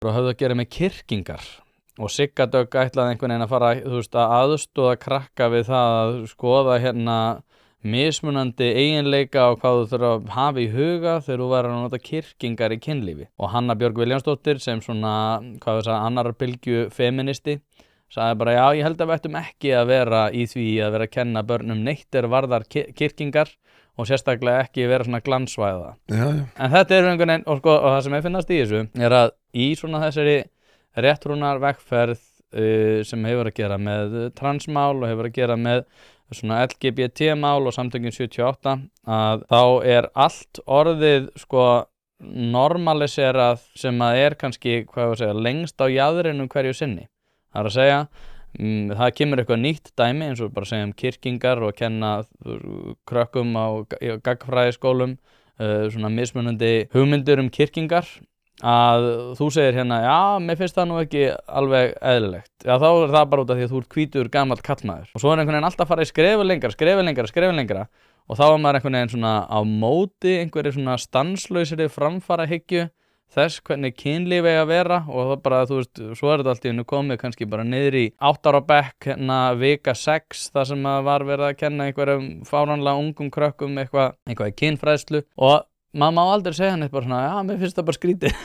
og höfðu að gera með kyrkingar og Sigga Dögg ætlaði einhvern veginn að fara, að aðstoða krakka við það að skoða mismunandi eiginleika og hvað þú þurfa að hafa í huga þegar þú værir að nota kyrkingar í kynlífi. Og Hanna Björg Vilhjálmsdóttir sem svona, annar bylgju feministi sagði bara, já, ég held að við ættum ekki að vera í því að vera að kenna börnum neitt varðar kyrkingar og sérstaklega ekki vera svona glansvæða. Já. En þetta einhvern veginn, og það sem ég finnast í þessu að í svona þessari réttrúnar vegferð sem hefur að gera með transmál og hefur að gera með svona LGBT-mál og samtökin 78 að þá allt orðið normaliserað sem að kannski, lengst á jaðrinum hverju sinni. Það að segja, það kemur eitthvað nýtt dæmi eins og bara segjum kyrkingar og kenna krökkum á gagnfræðiskólum svona mismunandi hugmyndir kyrkingar að þú segir já, mér finnst það nú ekki alveg eðlilegt. Já, þá það bara út af því að þú hvítur gamall kallmaður. Og svo einhvern veginn alltaf fara í skrefi lengra og þá maður einhvern veginn svona á móti einhverju svona stanslausri framfarahyggju þess hvernig kynlíf eiga að vera og það bara, svo þetta allt í einu komið kannski bara niður í 8 ára bekk vika 6 þar sem var verið að kenna einhverjum fáránlega ungum krökkum eitthvað í kynfræðslu og maður má aldrei segja neitt bara svona, já, mér finnst það bara skrítið.